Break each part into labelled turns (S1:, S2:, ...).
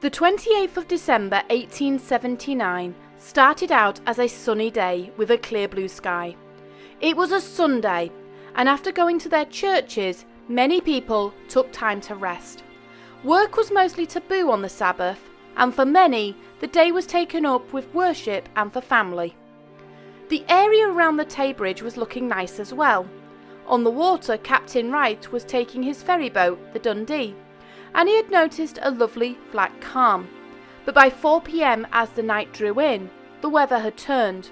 S1: The 28th of December 1879 started out as a sunny day with a clear blue sky. It was a Sunday, and after going to their churches, many people took time to rest. Work was mostly taboo on the Sabbath, and for many, the day was taken up with worship and for family. The area around the Tay Bridge was looking nice as well. On the water, Captain Wright was taking his ferry boat, the Dundee, and he had noticed a lovely flat calm. But by 4 p.m, as the night drew in, the weather had turned.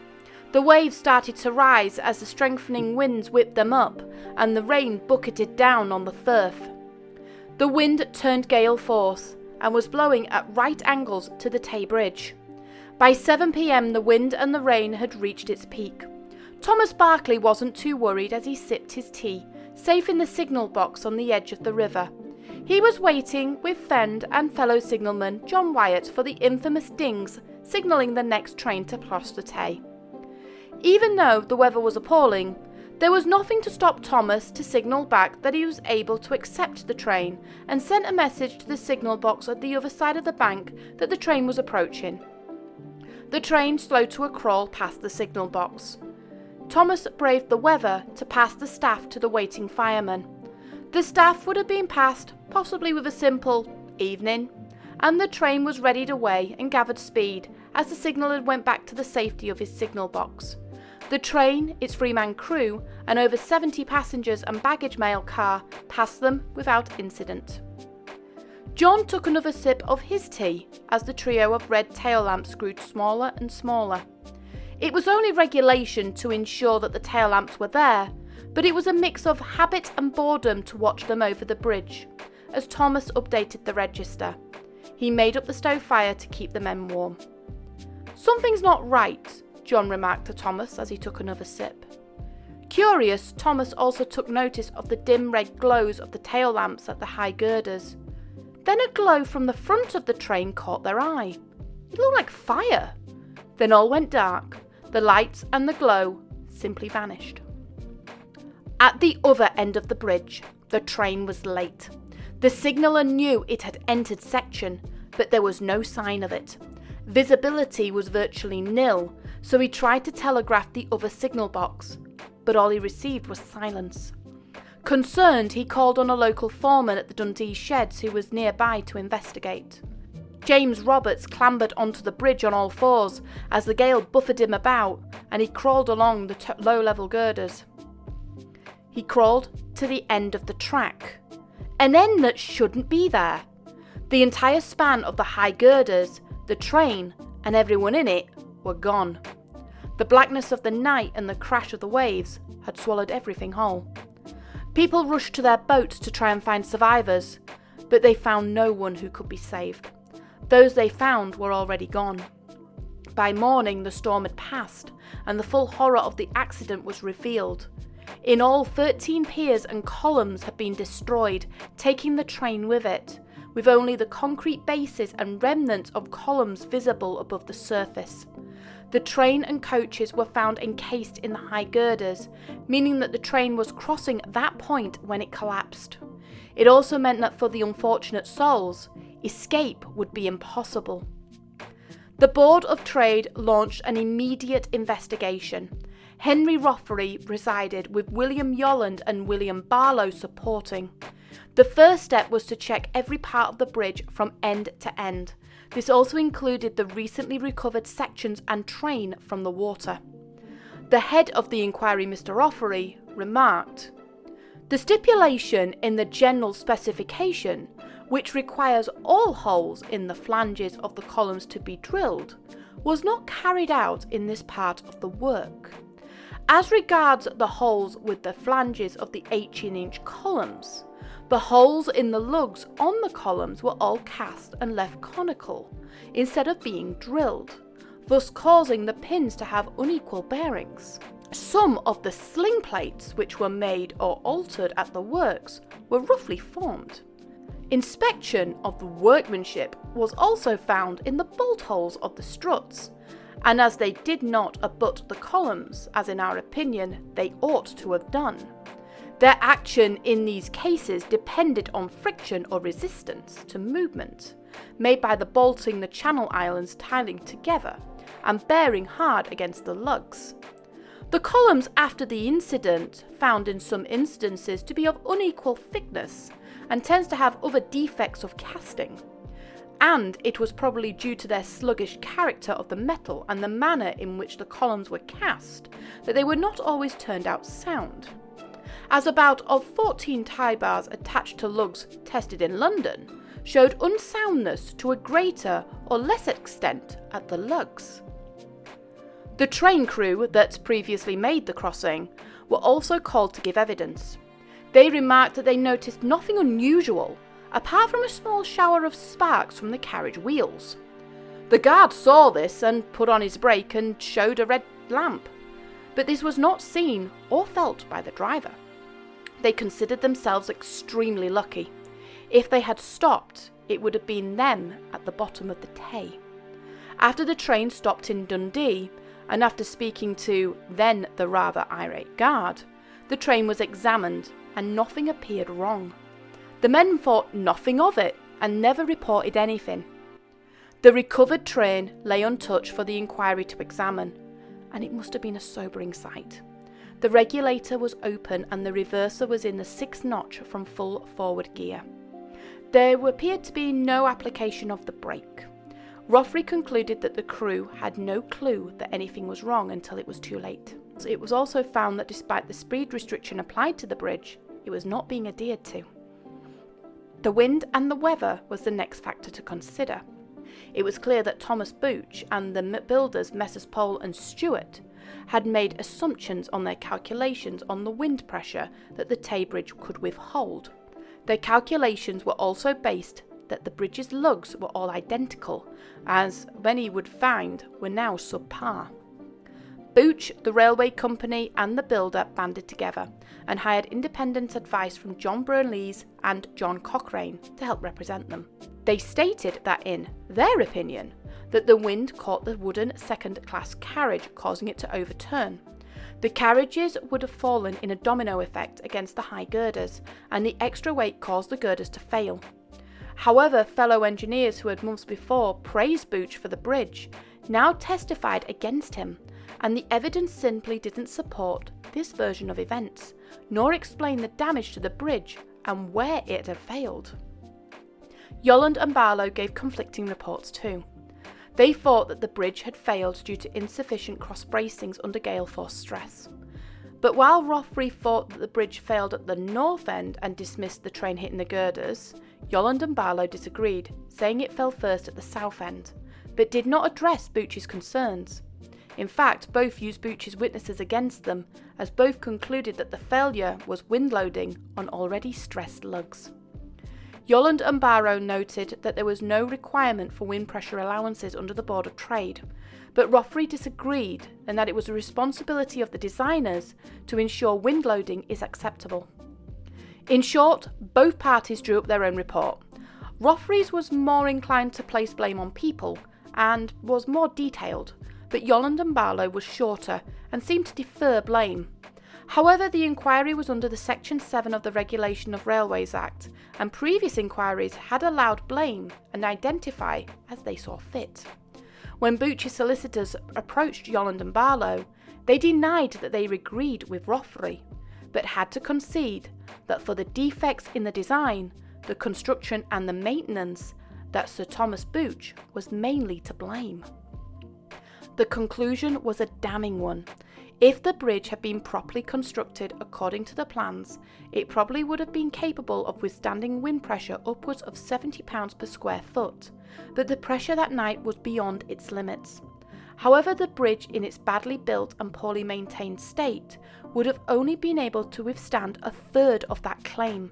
S1: The waves started to rise as the strengthening winds whipped them up, and the rain bucketed down on the Firth. The wind turned gale force and was blowing at right angles to the Tay Bridge. By 7 p.m, the wind and the rain had reached its peak. Thomas Barclay wasn't too worried as he sipped his tea, safe in the signal box on the edge of the river. He was waiting with friend and fellow signalman John Wyatt for the infamous dings signalling the next train to cross the Tay. Even though the weather was appalling, there was nothing to stop Thomas to signal back that he was able to accept the train, and sent a message to the signal box at the other side of the bank that the train was approaching. The train slowed to a crawl past the signal box. Thomas braved the weather to pass the staff to the waiting firemen. The staff would have been passed, possibly with a simple "evening," and the train was readied away and gathered speed as the signaller went back to the safety of his signal box. The train, its 3-man crew, and over 70 passengers and baggage mail car passed them without incident. John took another sip of his tea as the trio of red tail lamps grew smaller and smaller. It was only regulation to ensure that the tail lamps were there, but it was a mix of habit and boredom to watch them over the bridge. As Thomas updated the register, he made up the stove fire to keep the men warm. "Something's not right," John remarked to Thomas as he took another sip. Curious, Thomas also took notice of the dim red glows of the tail lamps at the high girders. Then a glow from the front of the train caught their eye. It looked like fire. Then all went dark. The lights and the glow simply vanished. At the other end of the bridge, the train was late. The signaller knew it had entered section, but there was no sign of it. Visibility was virtually nil, so he tried to telegraph the other signal box, but all he received was silence. Concerned, he called on a local foreman at the Dundee sheds who was nearby to investigate. James Roberts clambered onto the bridge on all fours as the gale buffeted him about, and he crawled along the low-level girders. He crawled to the end of the track, an end that shouldn't be there. The entire span of the high girders, the train, and everyone in it were gone. The blackness of the night and the crash of the waves had swallowed everything whole. People rushed to their boats to try and find survivors, but they found no one who could be saved. Those they found were already gone. By morning, the storm had passed, and the full horror of the accident was revealed. In all, 13 piers and columns had been destroyed, taking the train with it, with only the concrete bases and remnants of columns visible above the surface. The train and coaches were found encased in the high girders, meaning that the train was crossing that point when it collapsed. It also meant that for the unfortunate souls, escape would be impossible. The Board of Trade launched an immediate investigation. Henry Roffery resided, with William Yolland and William Barlow supporting. The first step was to check every part of the bridge from end to end. This also included the recently recovered sections and train from the water. The head of the inquiry, Mr. Roffery, remarked, "The stipulation in the general specification, which requires all holes in the flanges of the columns to be drilled, was not carried out in this part of the work. As regards the holes with the flanges of the 18-inch columns, the holes in the lugs on the columns were all cast and left conical, instead of being drilled, thus causing the pins to have unequal bearings. Some of the sling plates which were made or altered at the works were roughly formed. Inspection of the workmanship was also found in the bolt holes of the struts, and as they did not abut the columns, as in our opinion they ought to have done, Their action in these cases depended on friction or resistance to movement, made by the bolting the channel islands tiling together and bearing hard against the lugs. The columns after the incident found in some instances to be of unequal thickness and tends to have other defects of casting. And it was probably due to their sluggish character of the metal and the manner in which the columns were cast that they were not always turned out sound. As about of 14 tie bars attached to lugs tested in London showed unsoundness to a greater or less extent at the lugs. The train crew that previously made the crossing were also called to give evidence. They remarked that they noticed nothing unusual apart from a small shower of sparks from the carriage wheels. The guard saw this and put on his brake and showed a red lamp, but this was not seen or felt by the driver. They considered themselves extremely lucky. If they had stopped, it would have been them at the bottom of the Tay. After the train stopped in Dundee, and after speaking to then the rather irate guard, the train was examined and nothing appeared wrong. The men thought nothing of it and never reported anything. The recovered train lay untouched for the inquiry to examine, and it must have been a sobering sight. The regulator was open and the reverser was in the 6th notch from full forward gear. There appeared to be no application of the brake. Rothery concluded that the crew had no clue that anything was wrong until it was too late. It was also found that despite the speed restriction applied to the bridge, it was not being adhered to. The wind and the weather was the next factor to consider. It was clear that Thomas Bouch and the builders Messrs Pole and Stewart had made assumptions on their calculations on the wind pressure that the Tay Bridge could withhold. Their calculations were also based that the bridge's lugs were all identical, as many would find were now subpar. Bouch, the railway company and the builder banded together and hired independent advice from John Burnlees and John Cochrane to help represent them. They stated that in their opinion that the wind caught the wooden second-class carriage, causing it to overturn. The carriages would have fallen in a domino effect against the high girders, and the extra weight caused the girders to fail. However, fellow engineers who had months before praised Bouch for the bridge now testified against him, and the evidence simply didn't support this version of events, nor explain the damage to the bridge and where it had failed. Yolland and Barlow gave conflicting reports too. They thought that the bridge had failed due to insufficient cross bracings under gale force stress. But while Rothery thought that the bridge failed at the north end and dismissed the train hitting the girders, Yolland and Barlow disagreed, saying it fell first at the south end, but did not address Bouch's concerns. In fact, both used Bouch's witnesses against them, as both concluded that the failure was wind loading on already stressed lugs. Yolland and Barrow noted that there was no requirement for wind pressure allowances under the Board of Trade, but Rothery disagreed and that it was the responsibility of the designers to ensure wind loading is acceptable. In short, both parties drew up their own report. Rothery's was more inclined to place blame on people and was more detailed, but Yolland and Barlow was shorter and seemed to defer blame. However, the inquiry was under the Section 7 of the Regulation of Railways Act, and previous inquiries had allowed blame and identify as they saw fit. When Bouch's solicitors approached Yolland and Barlow, they denied that they agreed with Rothery, but had to concede that for the defects in the design, the construction and the maintenance, that Sir Thomas Bouch was mainly to blame. The conclusion was a damning one. If the bridge had been properly constructed according to the plans, it probably would have been capable of withstanding wind pressure upwards of 70 pounds per square foot, but the pressure that night was beyond its limits. However, the bridge in its badly built and poorly maintained state would have only been able to withstand a third of that claim.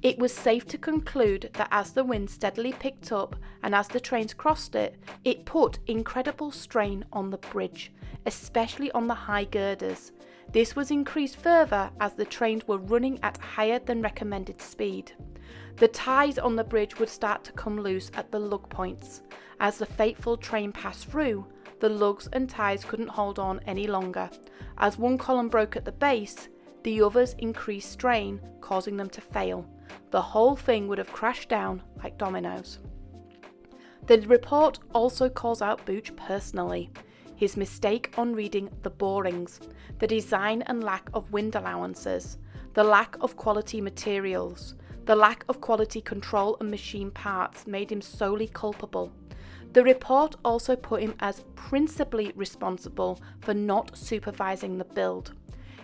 S1: It was safe to conclude that as the wind steadily picked up and as the trains crossed it, it put incredible strain on the bridge, especially on the high girders. This was increased further as the trains were running at higher than recommended speed. The ties on the bridge would start to come loose at the lug points. As the fateful train passed through, the lugs and ties couldn't hold on any longer. As one column broke at the base, The others increased strain, causing them to fail. The whole thing would have crashed down like dominoes. The report also calls out Bouch personally. His mistake on reading the borings, the design and lack of wind allowances, the lack of quality materials, the lack of quality control and machine parts made him solely culpable. The report also put him as principally responsible for not supervising the build.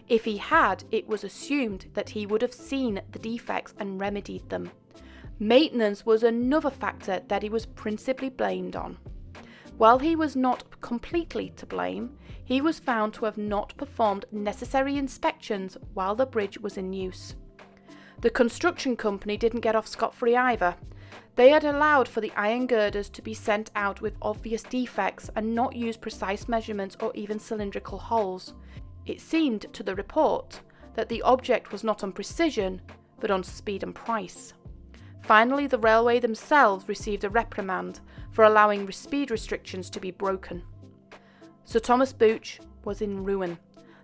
S1: If he had, it was assumed that he would have seen the defects and remedied them. Maintenance was another factor that he was principally blamed on. While he was not completely to blame, he was found to have not performed necessary inspections while the bridge was in use. The construction company didn't get off scot-free either. They had allowed for the iron girders to be sent out with obvious defects and not use precise measurements or even cylindrical holes. It seemed to the report that the object was not on precision, but on speed and price. Finally, the railway themselves received a reprimand for allowing speed restrictions to be broken. Sir Thomas Bouch was in ruin.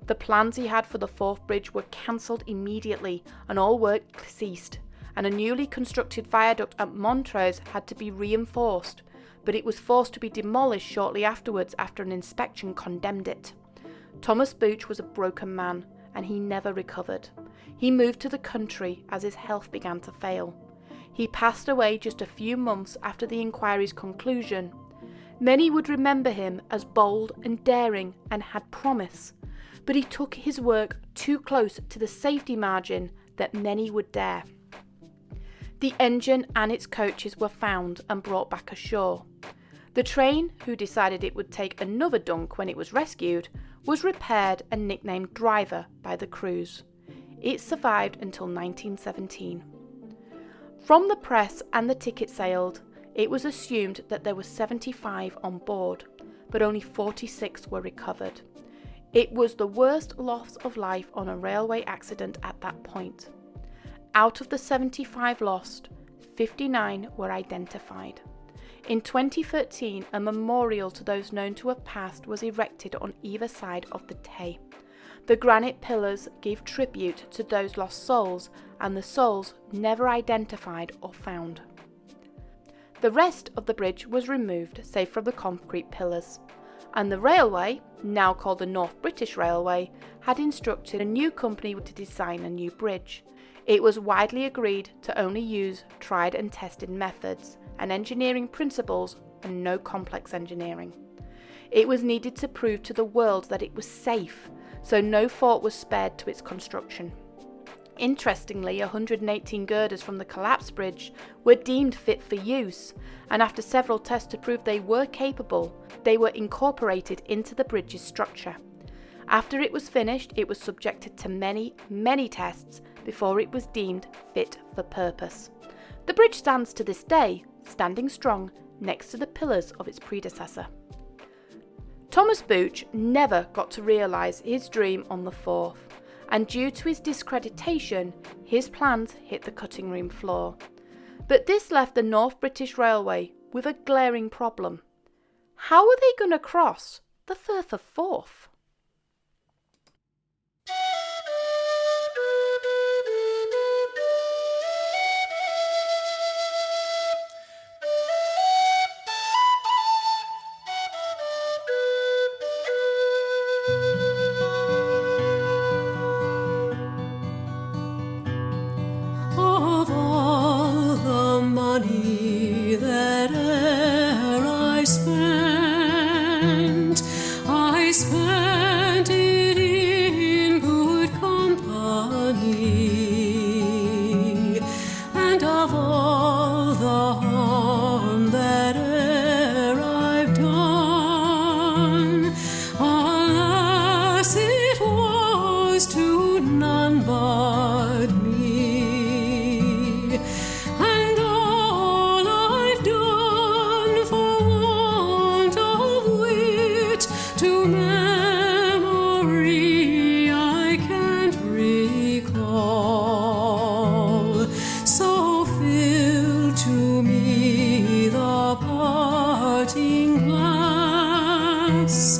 S1: The plans he had for the fourth bridge were cancelled immediately and all work ceased, and a newly constructed viaduct at Montrose had to be reinforced, but it was forced to be demolished shortly afterwards after an inspection condemned it. Thomas Bouch was a broken man, and he never recovered. He moved to the country as his health began to fail. He passed away just a few months after the inquiry's conclusion. Many would remember him as bold and daring and had promise, but he took his work too close to the safety margin that many would dare. The engine and its coaches were found and brought back ashore. The train, who decided it would take another dunk when it was rescued, was repaired and nicknamed Driver by the crews. It survived until 1917. From the press and the ticket sales, it was assumed that there were 75 on board, but only 46 were recovered. It was the worst loss of life on a railway accident at that point. Out of the 75 lost, 59 were identified. In 2013, a memorial to those known to have passed was erected on either side of the Tay. The granite pillars gave tribute to those lost souls and the souls never identified or found. The rest of the bridge was removed, save from the concrete pillars, and the railway, now called the North British Railway, had instructed a new company to design a new bridge. It was widely agreed to only use tried and tested methods and engineering principles and no complex engineering. It was needed to prove to the world that it was safe, so no thought was spared to its construction. Interestingly, 118 girders from the collapsed bridge were deemed fit for use, and after several tests to prove they were capable, they were incorporated into the bridge's structure. After it was finished, it was subjected to many tests before it was deemed fit for purpose. The bridge stands to this day, standing strong next to the pillars of its predecessor. Thomas Bouch never got to realise his dream on the Forth, and due to his discreditation, his plans hit the cutting room floor. But this left the North British Railway with a glaring problem. How are they going to cross the Firth of Forth?
S2: Of all the money that e'er I spent it in good company, and of all the harm that e'er I've done, alas, it was to none but me. And all I've done for want of wit to memory I can't recall. So fill to me the parting glass,